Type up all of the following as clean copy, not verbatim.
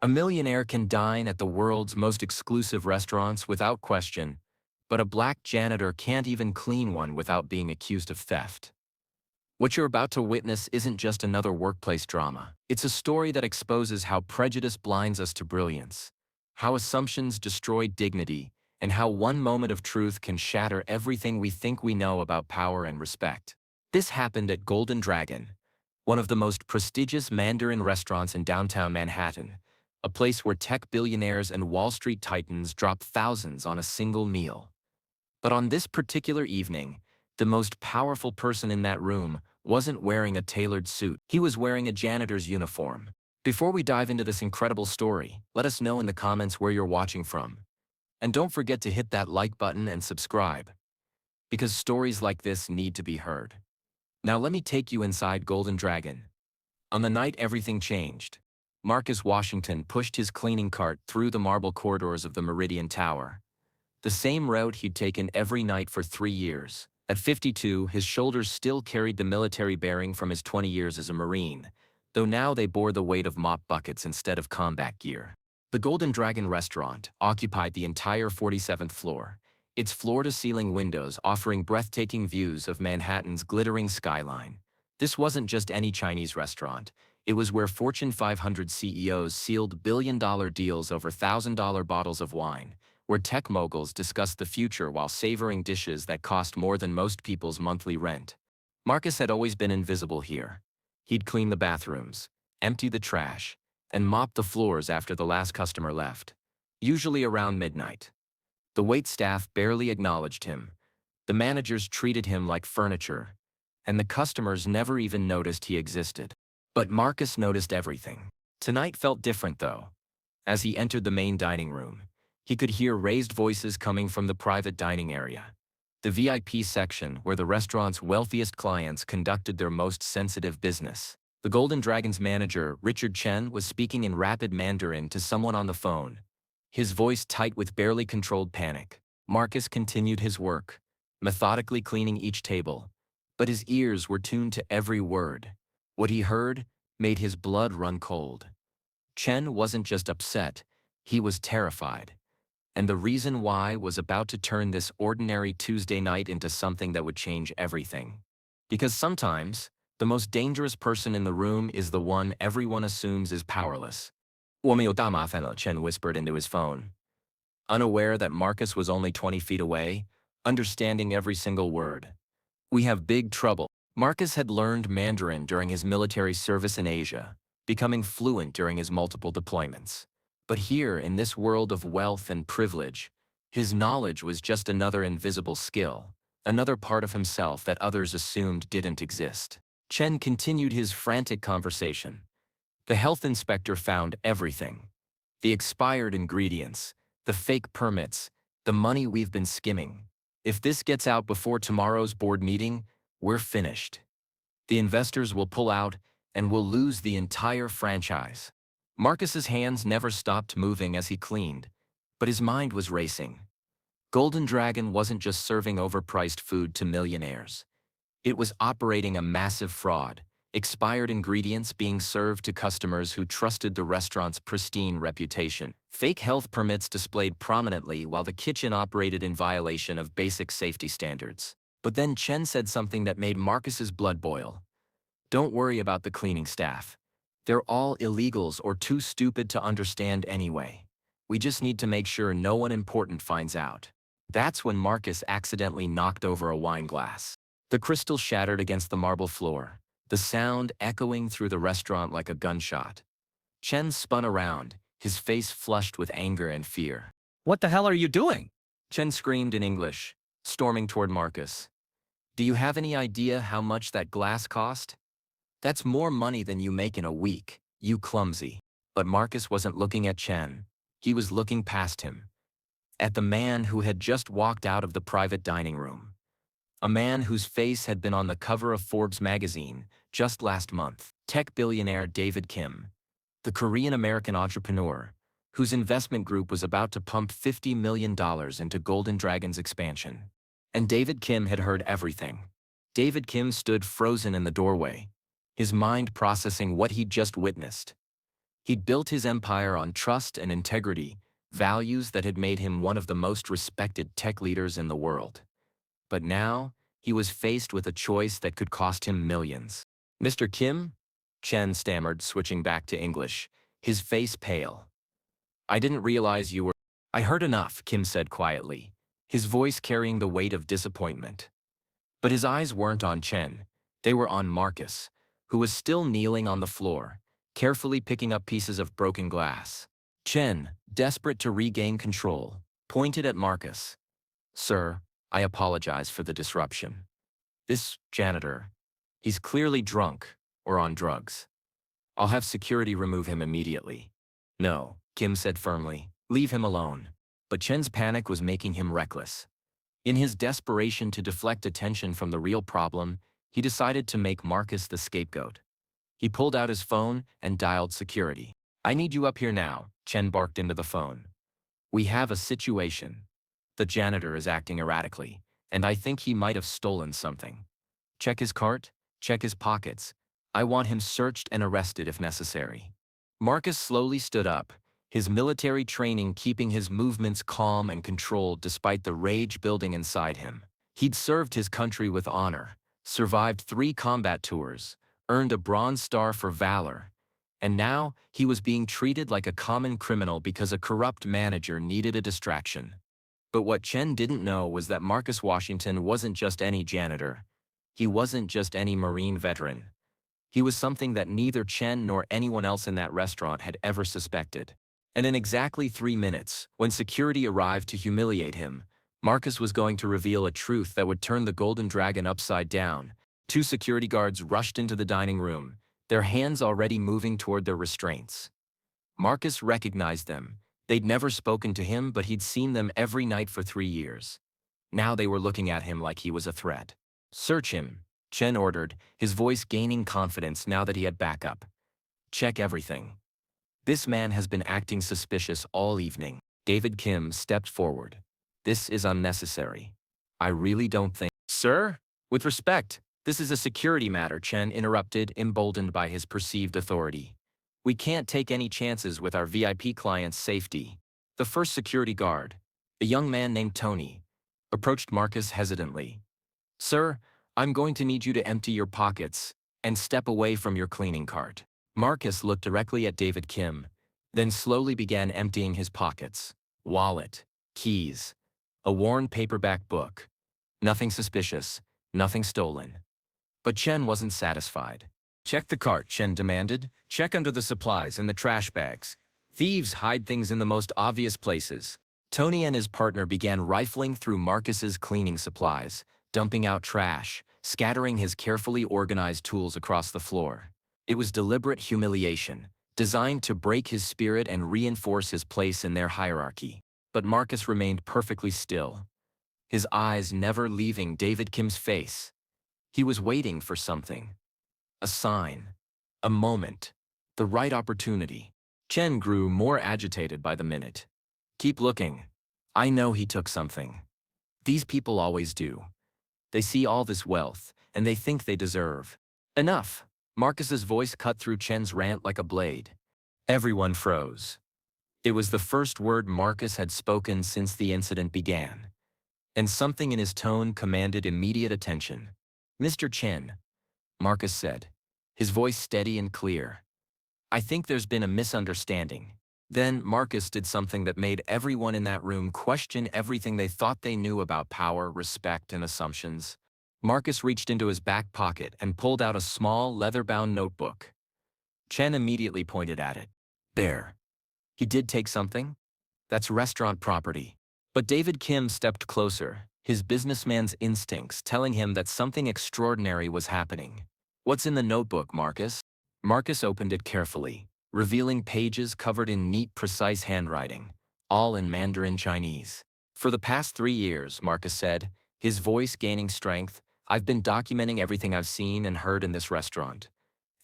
A millionaire can dine at the world's most exclusive restaurants without question, but a black janitor can't even clean one without being accused of theft. What you're about to witness isn't just another workplace drama. It's a story that exposes how prejudice blinds us to brilliance, how assumptions destroy dignity, and how one moment of truth can shatter everything we think we know about power and respect. This happened at Golden Dragon, one of the most prestigious Mandarin restaurants in downtown Manhattan, a place where tech billionaires and Wall Street titans drop thousands on a single meal. But on this particular evening, the most powerful person in that room wasn't wearing a tailored suit. He was wearing a janitor's uniform. Before we dive into this incredible story, let us know in the comments where you're watching from. And don't forget to hit that like button and subscribe, because stories like this need to be heard. Now let me take you inside Golden Dragon. On the night everything changed, Marcus Washington pushed his cleaning cart through the marble corridors of the Meridian Tower, the same route he'd taken every night for 3 years. At 52, his shoulders still carried the military bearing from his 20 years as a Marine, though now they bore the weight of mop buckets instead of combat gear. The Golden Dragon restaurant occupied the entire 47th floor, its floor-to-ceiling windows offering breathtaking views of Manhattan's glittering skyline. This wasn't just any Chinese restaurant. It was where Fortune 500 CEOs sealed billion-dollar deals over $1,000 bottles of wine, where tech moguls discussed the future while savoring dishes that cost more than most people's monthly rent. Marcus had always been invisible here. He'd clean the bathrooms, empty the trash, and mop the floors after the last customer left, usually around midnight. The waitstaff barely acknowledged him. The managers treated him like furniture, and the customers never even noticed he existed. But Marcus noticed everything. Tonight felt different, though. As he entered the main dining room, he could hear raised voices coming from the private dining area, the VIP section where the restaurant's wealthiest clients conducted their most sensitive business. The Golden Dragon's manager, Richard Chen, was speaking in rapid Mandarin to someone on the phone, his voice tight with barely controlled panic. Marcus continued his work, methodically cleaning each table, but his ears were tuned to every word. What he heard made his blood run cold. Chen wasn't just upset, he was terrified. And the reason why was about to turn this ordinary Tuesday night into something that would change everything. Because sometimes, the most dangerous person in the room is the one everyone assumes is powerless. 我们有大麻烦了, Chen whispered into his phone. Unaware that Marcus was only 20 feet away, understanding every single word. We have big trouble. Marcus had learned Mandarin during his military service in Asia, becoming fluent during his multiple deployments. But here, in this world of wealth and privilege, his knowledge was just another invisible skill, another part of himself that others assumed didn't exist. Chen continued his frantic conversation. The health inspector found everything. The expired ingredients, the fake permits, the money we've been skimming. If this gets out before tomorrow's board meeting, we're finished. The investors will pull out, and we'll lose the entire franchise. Marcus's hands never stopped moving as he cleaned, but his mind was racing. Golden Dragon wasn't just serving overpriced food to millionaires. It was operating a massive fraud, expired ingredients being served to customers who trusted the restaurant's pristine reputation. Fake health permits displayed prominently while the kitchen operated in violation of basic safety standards. But then Chen said something that made Marcus's blood boil. Don't worry about the cleaning staff. They're all illegals or too stupid to understand anyway. We just need to make sure no one important finds out. That's when Marcus accidentally knocked over a wine glass. The crystal shattered against the marble floor, the sound echoing through the restaurant like a gunshot. Chen spun around, his face flushed with anger and fear. What the hell are you doing? Chen screamed in English, storming toward Marcus. Do you have any idea how much that glass cost? That's more money than you make in a week, you clumsy. But Marcus wasn't looking at Chen. He was looking past him, at the man who had just walked out of the private dining room. A man whose face had been on the cover of Forbes magazine just last month. Tech billionaire David Kim, the Korean-American entrepreneur, whose investment group was about to pump $50 million into Golden Dragon's expansion. And David Kim had heard everything. David Kim stood frozen in the doorway, his mind processing what he'd just witnessed. He'd built his empire on trust and integrity, values that had made him one of the most respected tech leaders in the world. But now, he was faced with a choice that could cost him millions. "Mr. Kim?" Chen stammered, switching back to English, his face pale. "I didn't realize you were—" "I heard enough," Kim said quietly, his voice carrying the weight of disappointment. But his eyes weren't on Chen. They were on Marcus, who was still kneeling on the floor, carefully picking up pieces of broken glass. Chen, desperate to regain control, pointed at Marcus. "Sir, I apologize for the disruption. This janitor, he's clearly drunk or on drugs. I'll have security remove him immediately." "No," Kim said firmly, "leave him alone." But Chen's panic was making him reckless. In his desperation to deflect attention from the real problem, he decided to make Marcus the scapegoat. He pulled out his phone and dialed security. "I need you up here now," Chen barked into the phone. "We have a situation. The janitor is acting erratically, and I think he might have stolen something. Check his cart, check his pockets. I want him searched and arrested if necessary." Marcus slowly stood up, his military training keeping his movements calm and controlled despite the rage building inside him. He'd served his country with honor, survived 3 combat tours, earned a Bronze Star for valor, and now he was being treated like a common criminal because a corrupt manager needed a distraction. But what Chen didn't know was that Marcus Washington wasn't just any janitor. He wasn't just any Marine veteran. He was something that neither Chen nor anyone else in that restaurant had ever suspected. And in exactly 3 minutes, when security arrived to humiliate him, Marcus was going to reveal a truth that would turn the Golden Dragon upside down. 2 security guards rushed into the dining room, their hands already moving toward their restraints. Marcus recognized them. They'd never spoken to him, but he'd seen them every night for 3 years. Now they were looking at him like he was a threat. "Search him," Chen ordered, his voice gaining confidence now that he had backup. "Check everything. This man has been acting suspicious all evening." David Kim stepped forward. "This is unnecessary. I really don't think—" "Sir, with respect, this is a security matter," Chen interrupted, emboldened by his perceived authority. "We can't take any chances with our VIP client's safety." The first security guard, a young man named Tony, approached Marcus hesitantly. "Sir, I'm going to need you to empty your pockets and step away from your cleaning cart." Marcus looked directly at David Kim, then slowly began emptying his pockets. Wallet, keys, a worn paperback book. Nothing suspicious, nothing stolen. But Chen wasn't satisfied. "Check the cart," Chen demanded. "Check under the supplies and the trash bags. Thieves hide things in the most obvious places." Tony and his partner began rifling through Marcus's cleaning supplies, dumping out trash, scattering his carefully organized tools across the floor. It was deliberate humiliation, designed to break his spirit and reinforce his place in their hierarchy. But Marcus remained perfectly still, his eyes never leaving David Kim's face. He was waiting for something. A sign. A moment. The right opportunity. Chen grew more agitated by the minute. "Keep looking. I know he took something. These people always do. They see all this wealth, and they think they deserve." "Enough!" Marcus's voice cut through Chen's rant like a blade. Everyone froze. It was the first word Marcus had spoken since the incident began. And something in his tone commanded immediate attention. "Mr. Chen," Marcus said, his voice steady and clear. "I think there's been a misunderstanding." Then Marcus did something that made everyone in that room question everything they thought they knew about power, respect, and assumptions. Marcus reached into his back pocket and pulled out a small, leather-bound notebook. Chen immediately pointed at it. "There. He did take something? That's restaurant property." But David Kim stepped closer, his businessman's instincts telling him that something extraordinary was happening. "What's in the notebook, Marcus?" Marcus opened it carefully, revealing pages covered in neat, precise handwriting, all in Mandarin Chinese. "For the past 3 years," Marcus said, his voice gaining strength, "I've been documenting everything I've seen and heard in this restaurant.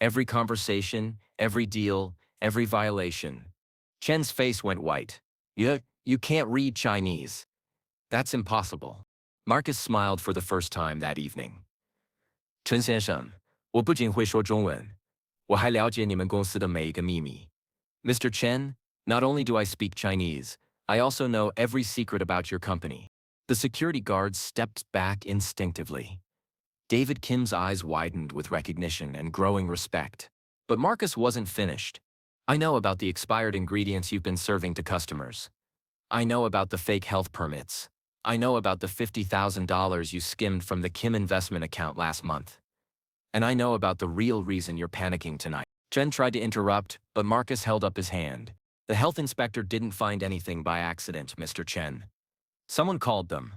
Every conversation, every deal, every violation." Chen's face went white. You can't read Chinese. That's impossible." Marcus smiled for the first time that evening. "Chen 先生，我不仅会说中文，我还了解你们公司的每一个秘密。Mr. Chen, not only do I speak Chinese, I also know every secret about your company. The security guards stepped back instinctively. David Kim's eyes widened with recognition and growing respect. But Marcus wasn't finished. I know about the expired ingredients you've been serving to customers. I know about the fake health permits. I know about the $50,000 you skimmed from the Kim investment account last month. And I know about the real reason you're panicking tonight. Chen tried to interrupt, but Marcus held up his hand. The health inspector didn't find anything by accident, Mr. Chen. Someone called them.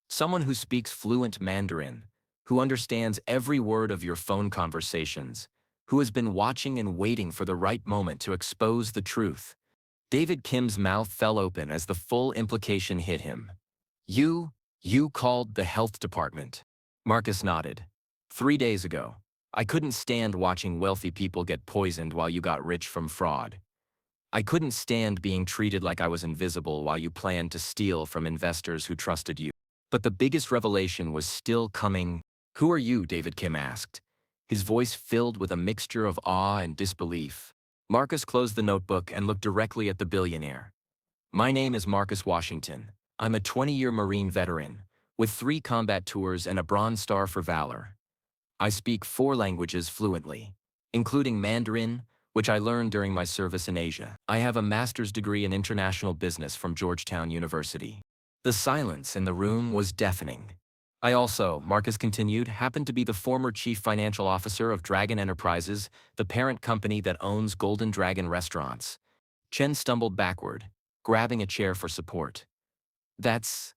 Someone who speaks fluent Mandarin, who understands every word of your phone conversations, who has been watching and waiting for the right moment to expose the truth. David Kim's mouth fell open as the full implication hit him. You called the health department. Marcus nodded. 3 days ago. I couldn't stand watching wealthy people get poisoned while you got rich from fraud. I couldn't stand being treated like I was invisible while you planned to steal from investors who trusted you. But the biggest revelation was still coming. Who are you? David Kim asked, his voice filled with a mixture of awe and disbelief. Marcus closed the notebook and looked directly at the billionaire. My name is Marcus Washington. I'm a 20-year Marine veteran, with 3 combat tours and a Bronze Star for valor. I speak 4 languages fluently, including Mandarin, which I learned during my service in Asia. I have a master's degree in international business from Georgetown University. The silence in the room was deafening. I also, Marcus continued, happen to be the former chief financial officer of Dragon Enterprises, the parent company that owns Golden Dragon restaurants. Chen stumbled backward, grabbing a chair for support. That's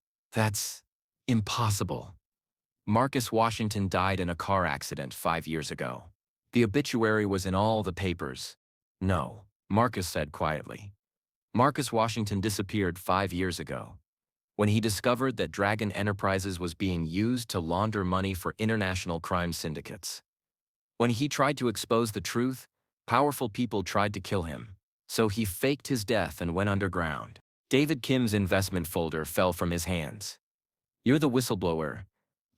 impossible. Marcus Washington died in a car accident 5 years ago. The obituary was in all the papers. No, Marcus said quietly. Marcus Washington disappeared 5 years ago, when he discovered that Dragon Enterprises was being used to launder money for international crime syndicates. When he tried to expose the truth, powerful people tried to kill him, so he faked his death and went underground. David Kim's investment folder fell from his hands. You're the whistleblower,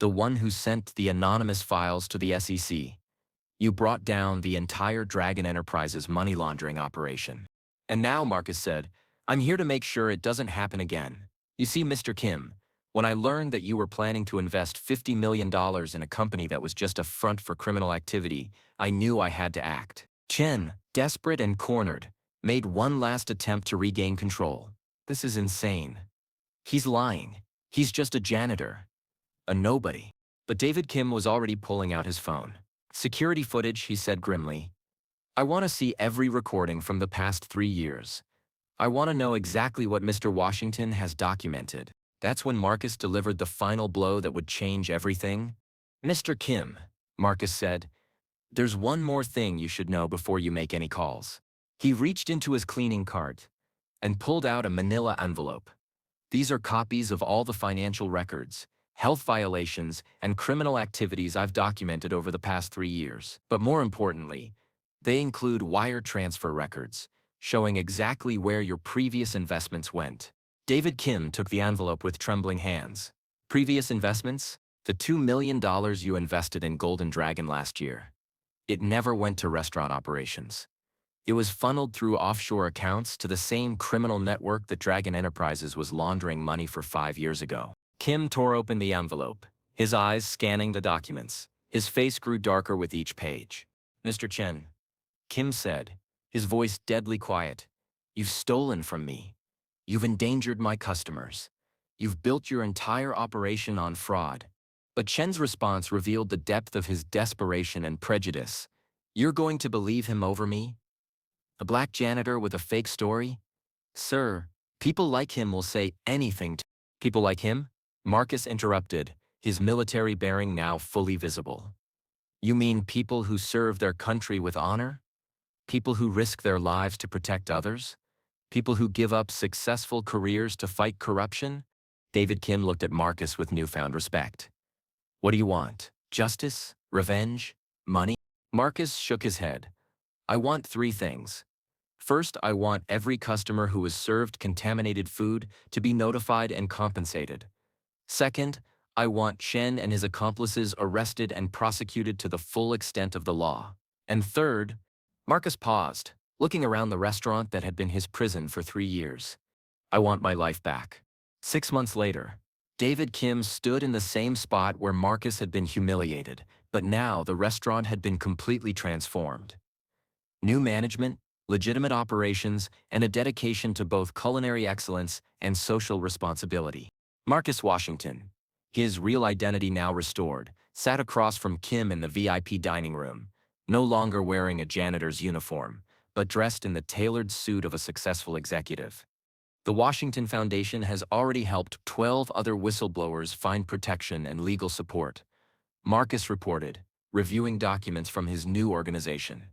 the one who sent the anonymous files to the SEC. You brought down the entire Dragon Enterprises money laundering operation. And now, Marcus said, I'm here to make sure it doesn't happen again. You see, Mr. Kim, when I learned that you were planning to invest $50 million in a company that was just a front for criminal activity, I knew I had to act. Chen, desperate and cornered, made one last attempt to regain control. This is insane. He's lying. He's just a janitor. A nobody. But David Kim was already pulling out his phone. Security footage, he said grimly. I want to see every recording from the past 3 years. I want to know exactly what Mr. Washington has documented. That's when Marcus delivered the final blow that would change everything. Mr. Kim, Marcus said, there's one more thing you should know before you make any calls. He reached into his cleaning cart and pulled out a manila envelope. These are copies of all the financial records, health violations, and criminal activities I've documented over the past 3 years. But more importantly, they include wire transfer records, showing exactly where your previous investments went. David Kim took the envelope with trembling hands. Previous investments? The $2 million you invested in Golden Dragon last year. It never went to restaurant operations. It was funneled through offshore accounts to the same criminal network that Dragon Enterprises was laundering money for 5 years ago. Kim tore open the envelope, his eyes scanning the documents. His face grew darker with each page. Mr. Chen, Kim said, his voice deadly quiet, you've stolen from me. You've endangered my customers. You've built your entire operation on fraud. But Chen's response revealed the depth of his desperation and prejudice. You're going to believe him over me? A black janitor with a fake story? Sir, people like him will say anything to people like him? Marcus interrupted, his military bearing now fully visible. You mean people who serve their country with honor? People who risk their lives to protect others? People who give up successful careers to fight corruption? David Kim looked at Marcus with newfound respect. What do you want? Justice? Revenge? Money? Marcus shook his head. I want 3 things. First, I want every customer who is served contaminated food to be notified and compensated. Second, I want Chen and his accomplices arrested and prosecuted to the full extent of the law. And third, Marcus paused, looking around the restaurant that had been his prison for 3 years. I want my life back. 6 months later, David Kim stood in the same spot where Marcus had been humiliated, but now the restaurant had been completely transformed. New management, legitimate operations, and a dedication to both culinary excellence and social responsibility. Marcus Washington, his real identity now restored, sat across from Kim in the VIP dining room, no longer wearing a janitor's uniform, but dressed in the tailored suit of a successful executive. The Washington Foundation has already helped 12 other whistleblowers find protection and legal support, Marcus reported, reviewing documents from his new organization.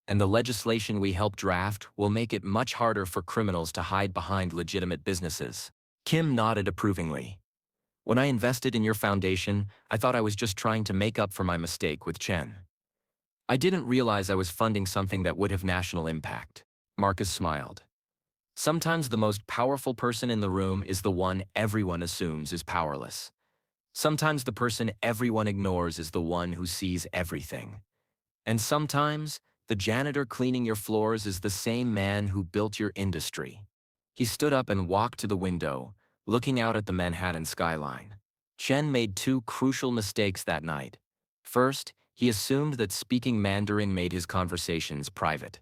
And the legislation we helped draft will make it much harder for criminals to hide behind legitimate businesses. Kim nodded approvingly. When I invested in your foundation, I thought I was just trying to make up for my mistake with Chen. I didn't realize I was funding something that would have national impact. Marcus smiled. Sometimes the most powerful person in the room is the one everyone assumes is powerless. Sometimes the person everyone ignores is the one who sees everything. And sometimes, the janitor cleaning your floors is the same man who built your industry. He stood up and walked to the window, looking out at the Manhattan skyline. Chen made two crucial mistakes that night. First, he assumed that speaking Mandarin made his conversations private.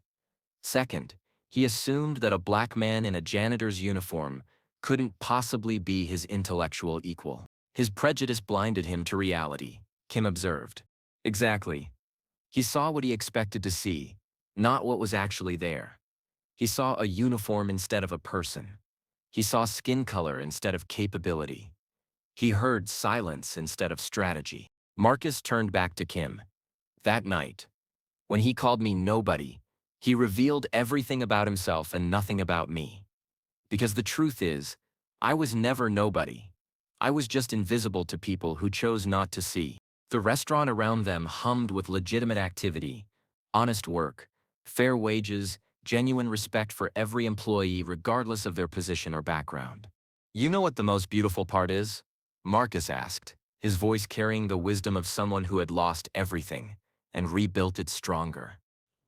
Second, he assumed that a black man in a janitor's uniform couldn't possibly be his intellectual equal. His prejudice blinded him to reality, Kim observed. Exactly. He saw what he expected to see, not what was actually there. He saw a uniform instead of a person. He saw skin color instead of capability. He heard silence instead of strategy. Marcus turned back to Kim. That night, when he called me nobody, he revealed everything about himself and nothing about me. Because the truth is, I was never nobody. I was just invisible to people who chose not to see. The restaurant around them hummed with legitimate activity, honest work, fair wages, genuine respect for every employee regardless of their position or background. You know what the most beautiful part is? Marcus asked, his voice carrying the wisdom of someone who had lost everything and rebuilt it stronger.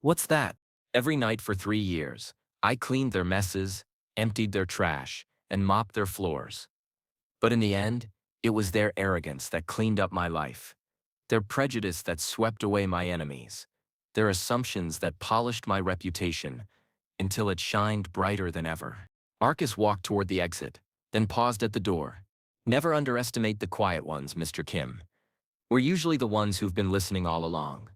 What's that? Every night for 3 years, I cleaned their messes, emptied their trash, and mopped their floors. But in the end, it was their arrogance that cleaned up my life. Their prejudice that swept away my enemies. Their assumptions that polished my reputation until it shined brighter than ever. Marcus walked toward the exit, then paused at the door. Never underestimate the quiet ones, Mr. Kim. We're usually the ones who've been listening all along.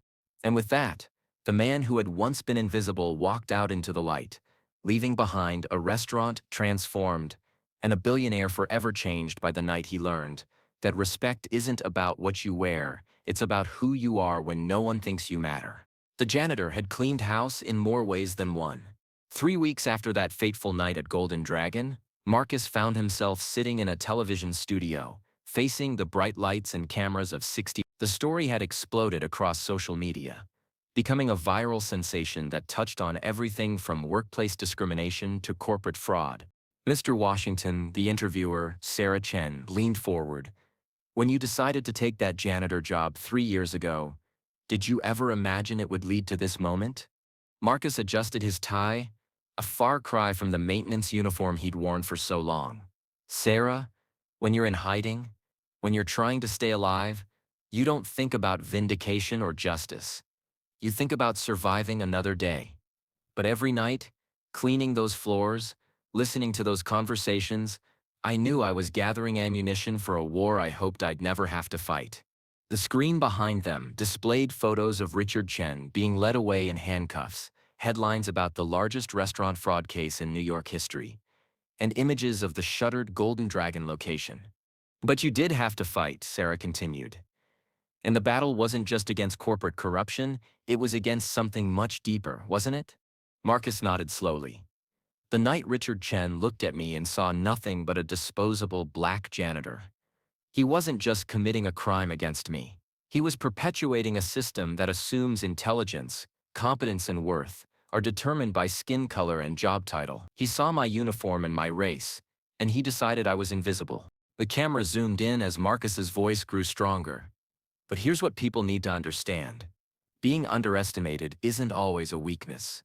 And with that, the man who had once been invisible walked out into the light, leaving behind a restaurant transformed and a billionaire forever changed by the night he learned that respect isn't about what you wear, it's about who you are when no one thinks you matter. The janitor had cleaned house in more ways than one. 3 weeks after that fateful night at Golden Dragon, Marcus found himself sitting in a television studio, facing the bright lights and cameras of 60. The story had exploded across social media, becoming a viral sensation that touched on everything from workplace discrimination to corporate fraud. Mr. Washington, the interviewer, Sarah Chen, leaned forward. When you decided to take that janitor job 3 years ago, did you ever imagine it would lead to this moment? Marcus adjusted his tie, a far cry from the maintenance uniform he'd worn for so long. Sarah, when you're in hiding, when you're trying to stay alive, you don't think about vindication or justice. You think about surviving another day. But every night, cleaning those floors, listening to those conversations, I knew I was gathering ammunition for a war I hoped I'd never have to fight. The screen behind them displayed photos of Richard Chen being led away in handcuffs, headlines about the largest restaurant fraud case in New York history, and images of the shuttered Golden Dragon location. But you did have to fight, Sarah continued. And the battle wasn't just against corporate corruption, it was against something much deeper, wasn't it? Marcus nodded slowly. The night Richard Chen looked at me and saw nothing but a disposable black janitor. He wasn't just committing a crime against me. He was perpetuating a system that assumes intelligence, competence, and worth are determined by skin color and job title. He saw my uniform and my race, and he decided I was invisible. The camera zoomed in as Marcus's voice grew stronger. But here's what people need to understand. Being underestimated isn't always a weakness.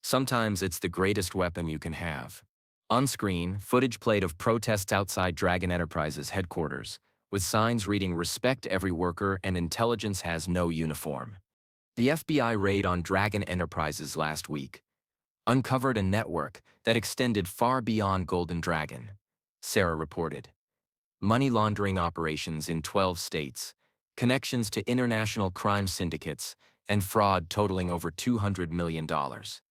Sometimes it's the greatest weapon you can have. On screen, footage played of protests outside Dragon Enterprises headquarters, with signs reading "Respect every worker" and "Intelligence has no uniform." The FBI raid on Dragon Enterprises last week uncovered a network that extended far beyond Golden Dragon, Sarah reported. Money laundering operations in 12 states, connections to international crime syndicates, and fraud totaling over $200 million.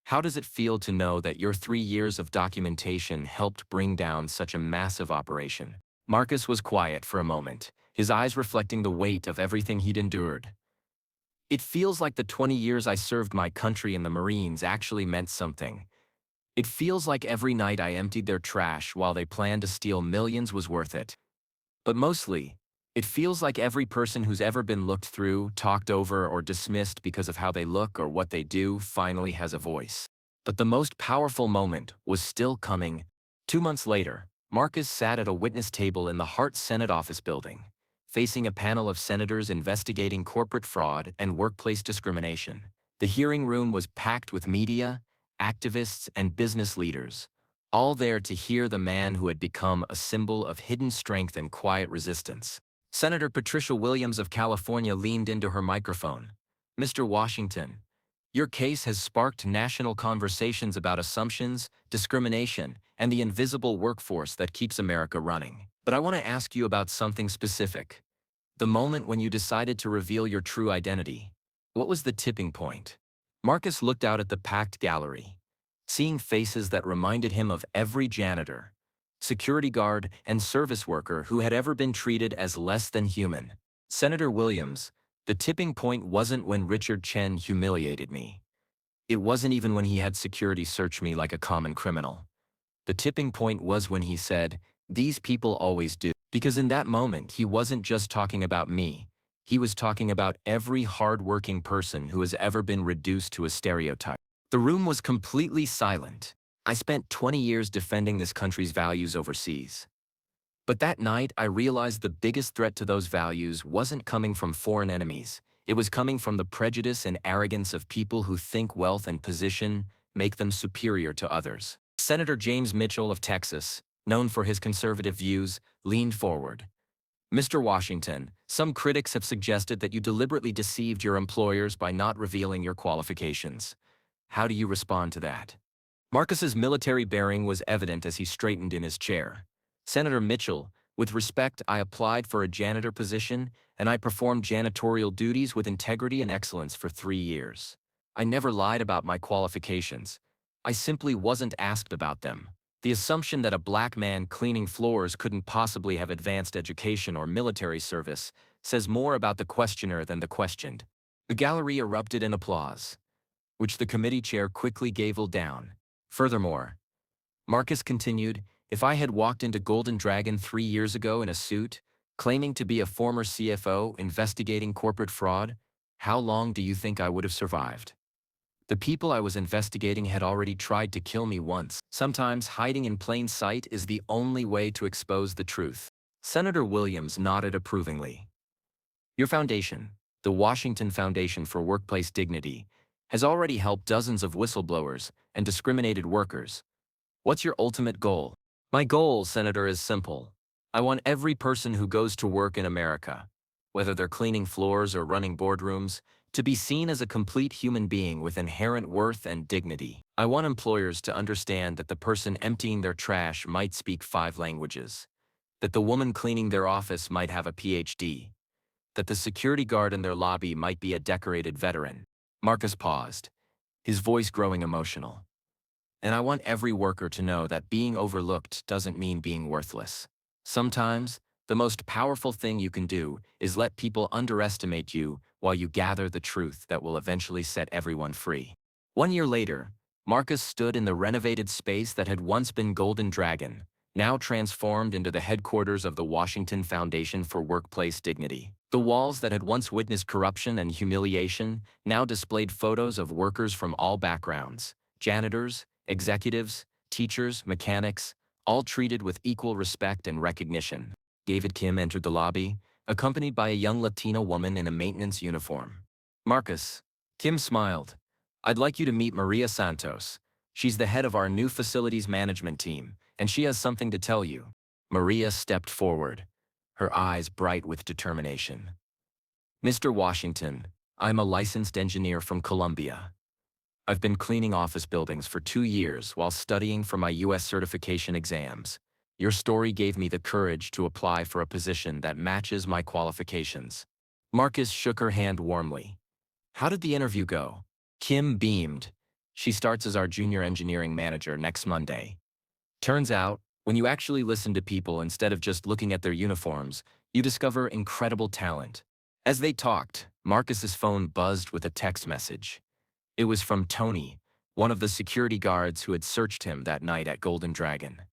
How does it feel to know that your 3 years of documentation helped bring down such a massive operation? Marcus was quiet for a moment, his eyes reflecting the weight of everything he'd endured. It feels like the 20 years I served my country in the Marines actually meant something. It feels like every night I emptied their trash while they planned to steal millions was worth it. But mostly, it feels like every person who's ever been looked through, talked over, or dismissed because of how they look or what they do finally has a voice. But the most powerful moment was still coming. 2 months later, Marcus sat at a witness table in the Hart Senate office building, facing a panel of senators investigating corporate fraud and workplace discrimination. The hearing room was packed with media, activists, and business leaders, all there to hear the man who had become a symbol of hidden strength and quiet resistance. Senator Patricia Williams of California leaned into her microphone. "Mr. Washington, your case has sparked national conversations about assumptions, discrimination, and the invisible workforce that keeps America running. But I want to ask you about something specific. The moment when you decided to reveal your true identity. What was the tipping point?" Marcus looked out at the packed gallery, seeing faces that reminded him of every janitor, security guard, and service worker who had ever been treated as less than human. "Senator Williams, the tipping point wasn't when Richard Chen humiliated me. It wasn't even when he had security search me like a common criminal. The tipping point was when he said, 'These people always do.' Because in that moment, he wasn't just talking about me. He was talking about every hard-working person who has ever been reduced to a stereotype." The room was completely silent. I spent 20 years defending this country's values overseas. But that night, I realized the biggest threat to those values wasn't coming from foreign enemies. It was coming from the prejudice and arrogance of people who think wealth and position make them superior to others. Senator James Mitchell of Texas, known for his conservative views, leaned forward. "Mr. Washington, some critics have suggested that you deliberately deceived your employers by not revealing your qualifications. How do you respond to that?" Marcus's military bearing was evident as he straightened in his chair. "Senator Mitchell, with respect, I applied for a janitor position, and I performed janitorial duties with integrity and excellence for 3 years. I never lied about my qualifications. I simply wasn't asked about them. The assumption that a black man cleaning floors couldn't possibly have advanced education or military service says more about the questioner than the questioned." The gallery erupted in applause, which the committee chair quickly gavelled down. Furthermore, Marcus continued, "If I had walked into Golden Dragon 3 years ago in a suit, claiming to be a former CFO investigating corporate fraud, how long do you think I would have survived? The people I was investigating had already tried to kill me once. Sometimes hiding in plain sight is the only way to expose the truth." Senator Williams nodded approvingly. "Your foundation, the Washington Foundation for Workplace Dignity, has already helped dozens of whistleblowers and discriminated workers. What's your ultimate goal?" "My goal, Senator, is simple. I want every person who goes to work in America, whether they're cleaning floors or running boardrooms, to be seen as a complete human being with inherent worth and dignity. I want employers to understand that the person emptying their trash might speak 5 languages, that the woman cleaning their office might have a PhD, that the security guard in their lobby might be a decorated veteran." Marcus paused, his voice growing emotional. "And I want every worker to know that being overlooked doesn't mean being worthless. Sometimes, the most powerful thing you can do is let people underestimate you while you gather the truth that will eventually set everyone free." 1 year later, Marcus stood in the renovated space that had once been Golden Dragon, now transformed into the headquarters of the Washington Foundation for Workplace Dignity. The walls that had once witnessed corruption and humiliation now displayed photos of workers from all backgrounds: janitors, executives, teachers, mechanics, all treated with equal respect and recognition. David Kim entered the lobby, accompanied by a young Latina woman in a maintenance uniform. "Marcus," Kim smiled, "I'd like you to meet Maria Santos, She's the head of our new facilities management team, and she has something to tell you. Maria stepped forward, her eyes bright with determination. Mr. Washington, I'm a licensed engineer from Columbia. I've been cleaning office buildings for 2 years while studying for my U.S. certification exams. Your story gave me the courage to apply for a position that matches my qualifications. Marcus shook her hand warmly. How did the interview go? Kim beamed. She starts as our junior engineering manager next Monday. Turns out, when you actually listen to people instead of just looking at their uniforms, you discover incredible talent. As they talked, Marcus's phone buzzed with a text message. It was from Tony, one of the security guards who had searched him that night at Golden Dragon.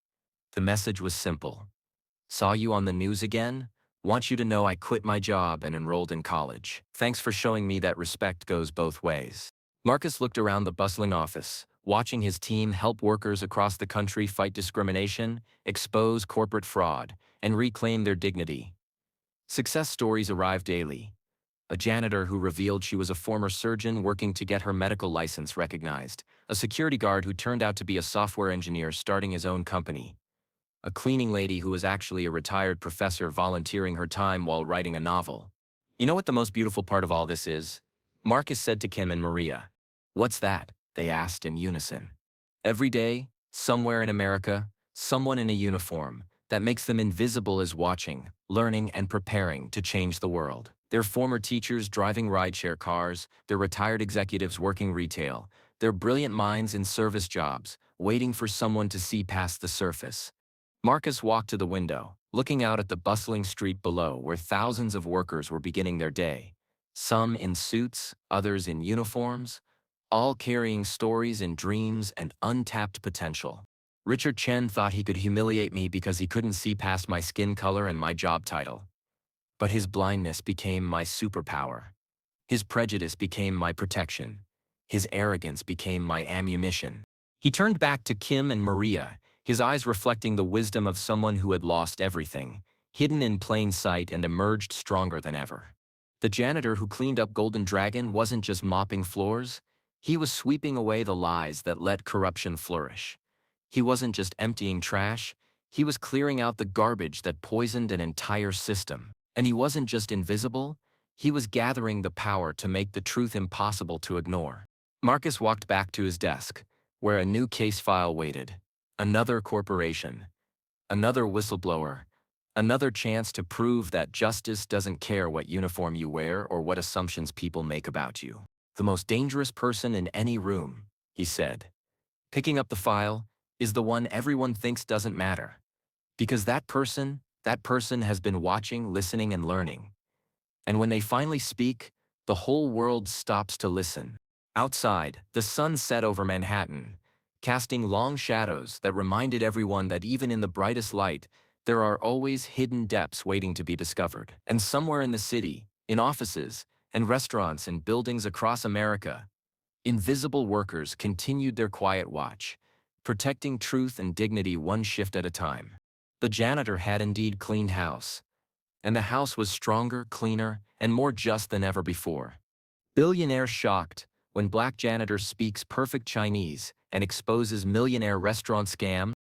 The message was simple. Saw you on the news again? Want you to know I quit my job and enrolled in college. Thanks for showing me that respect goes both ways. Marcus looked around the bustling office, watching his team help workers across the country fight discrimination, expose corporate fraud, and reclaim their dignity. Success stories arrived daily. A janitor who revealed she was a former surgeon working to get her medical license recognized. A security guard who turned out to be a software engineer starting his own company. A cleaning lady who was actually a retired professor volunteering her time while writing a novel. You know what the most beautiful part of all this is? Marcus said to Kim and Maria. What's that? They asked in unison. Every day, somewhere in America, someone in a uniform that makes them invisible is watching, learning, and preparing to change the world. Their former teachers driving rideshare cars, their retired executives working retail, their brilliant minds in service jobs, waiting for someone to see past the surface. Marcus walked to the window, looking out at the bustling street below where thousands of workers were beginning their day. Some in suits, others in uniforms, all carrying stories and dreams and untapped potential. Richard Chen thought he could humiliate me because he couldn't see past my skin color and my job title. But his blindness became my superpower. His prejudice became my protection. His arrogance became my ammunition. He turned back to Kim and Maria, his eyes reflecting the wisdom of someone who had lost everything, hidden in plain sight and emerged stronger than ever. The janitor who cleaned up Golden Dragon wasn't just mopping floors, he was sweeping away the lies that let corruption flourish. He wasn't just emptying trash, he was clearing out the garbage that poisoned an entire system. And he wasn't just invisible, he was gathering the power to make the truth impossible to ignore. Marcus walked back to his desk, where a new case file waited. Another corporation, another whistleblower, another chance to prove that justice doesn't care what uniform you wear or what assumptions people make about you. The most dangerous person in any room, he said, picking up the file, is the one everyone thinks doesn't matter. Because that person has been watching, listening, and learning. And when they finally speak, the whole world stops to listen. Outside, the sun set over Manhattan, casting long shadows that reminded everyone that even in the brightest light, there are always hidden depths waiting to be discovered. And somewhere in the city, in offices, and restaurants and buildings across America, invisible workers continued their quiet watch, protecting truth and dignity one shift at a time. The janitor had indeed cleaned house, and the house was stronger, cleaner, and more just than ever before. Billionaire shocked when black janitor speaks perfect Chinese and exposes millionaire restaurant scam.